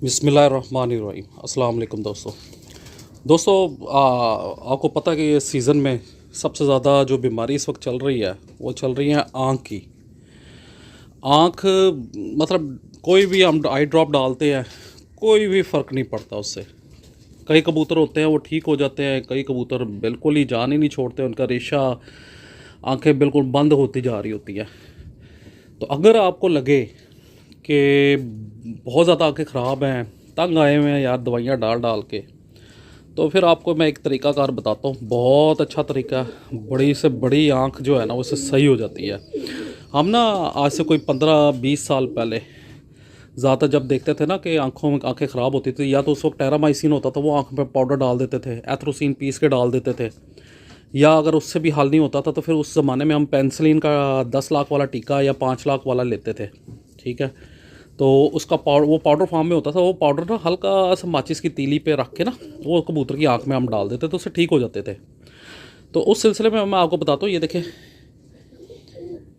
बिस्मिल्लाहिर्रहमानिर्रहीम। अस्सलाम वालेकुम दोस्तों, आपको पता है कि ये सीज़न में सबसे ज़्यादा जो बीमारी इस वक्त चल रही है वो चल रही है आँख की। आँख मतलब कोई भी हम आई ड्रॉप डालते हैं, कोई भी फ़र्क नहीं पड़ता उससे। कई कबूतर होते हैं वो ठीक हो जाते हैं, कई कबूतर बिल्कुल ही जान ही नहीं छोड़ते, उनका रेशा आँखें बिल्कुल बंद होती जा रही होती हैं। तो अगर आपको लगे कि बहुत ज़्यादा आँखें ख़राब हैं, तंग आए हुए हैं यार दवाइयाँ डाल डाल के, तो फिर आपको मैं एक तरीक़ाकार बताता हूँ, बहुत अच्छा तरीका है। बड़ी से बड़ी आँख जो है ना वो इससे सही हो जाती है। हम ना आज से कोई 15-20 साल पहले ज़्यादा जब देखते थे ना कि आँखों में आँखें ख़राब होती थी, या तो उस वक्त टेरामाइसिन होता था, वो आँख में पाउडर डाल देते थे, एथ्रोसिन पीस के डाल देते थे, या अगर उससे भी हल नहीं होता था तो फिर उस ज़माने में हम पेंसिलिन का 10 लाख वाला टीका या 5 लाख वाला लेते थे। ठीक है, तो उसका वो पाउडर फॉर्म में होता था। वो पाउडर ना हल्का सा माचिस की तीली पे रख के ना वो कबूतर की आंख में हम डाल देते तो उससे ठीक हो जाते थे। तो उस सिलसिले में मैं आपको बताता हूँ, ये देखें,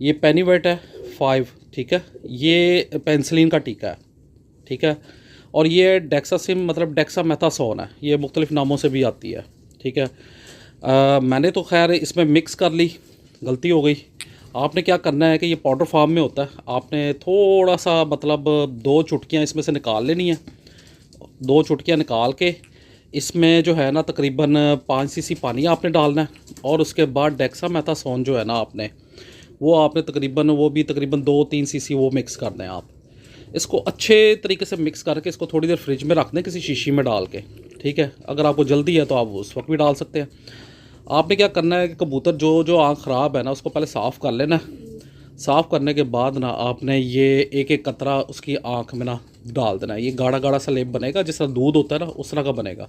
ये पेनीवेट है 5, ठीक है, ये पेंसिलिन का टीका है, ठीक है, और ये डेक्सासिम मतलब डेक्सामेथासोन है, ये मुख्तलिफ़ नामों से भी आती है, ठीक है। मैंने तो खैर इसमें मिक्स कर ली, गलती हो गई। आपने क्या करना है कि ये पाउडर फॉर्म में होता है, आपने थोड़ा सा मतलब 2 चुटकियाँ इसमें से निकाल लेनी है। 2 चुटकियाँ निकाल के इसमें जो है ना तकरीबन 5 सीसी पानी आपने डालना है, और उसके बाद डेक्सामेथासोन जो है ना आपने तकरीबन 2-3 सीसी वो मिक्स करना है। आप इसको अच्छे तरीके से मिक्स करके इसको थोड़ी देर फ्रिज में रख दें किसी शीशी में डाल के, ठीक है। अगर आपको जल्दी है तो आप उस वक्त भी डाल सकते हैं। आपने क्या करना है कि कबूतर जो जो आँख ख़राब है ना उसको पहले साफ़ कर लेना। साफ़ करने के बाद ना आपने ये एक एक कतरा उसकी आँख में ना डाल देना है। ये गाढ़ा गाढ़ा सा लेप बनेगा, जिस तरह दूध होता है ना उस तरह का बनेगा।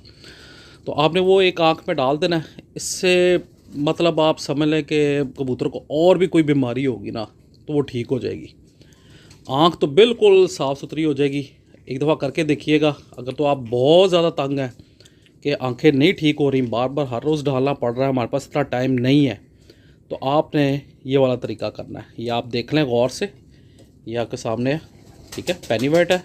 तो आपने वो एक आँख में डाल देना है। इससे मतलब आप समझ लें कि कबूतर को और भी कोई बीमारी होगी ना तो वो ठीक हो जाएगी। आँख तो बिल्कुल साफ़ सुथरी हो जाएगी। एक दफ़ा करके देखिएगा। अगर तो आप बहुत ज़्यादा तंग हैं कि आंखें नहीं ठीक हो रही, बार बार हर रोज़ डालना पड़ रहा है, हमारे पास इतना टाइम नहीं है, तो आपने ये वाला तरीका करना है। ये आप देख लें गौर से, ये आपके सामने है, ठीक है। पेनीवेट है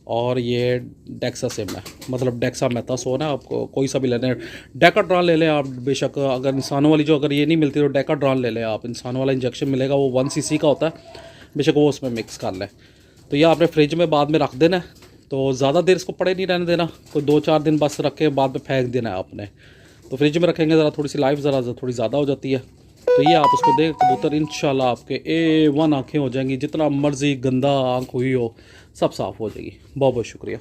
और ये डेक्सासिम है, मतलब डेक्सामेथासोन है। आपको कोई सा भी लेना है, डेकाड्रॉन ले लें आप बेशक। अगर इंसानों वाली जो अगर ये नहीं मिलती तो डेकाड्रॉन ले लें आप। इंसानों वाला इंजेक्शन मिलेगा, वो 1 सीसी का होता है, बेशक वो उसमें मिक्स कर लें। तो ये आपने फ्रिज में बाद में रख देना है। तो ज़्यादा देर इसको पड़े नहीं रहने देना, कोई 2-4 दिन बस रख के बाद में फेंक देना है आपने। तो फ्रिज में रखेंगे ज़रा थोड़ी सी लाइफ ज़रा थोड़ी ज़्यादा हो जाती है। तो ये आप उसको दें, कबूतर इंशाल्लाह आपके A1 आँखें हो जाएंगी। जितना मर्ज़ी गंदा आँख हुई हो सब साफ़ हो जाएगी। बहुत बहुत शुक्रिया।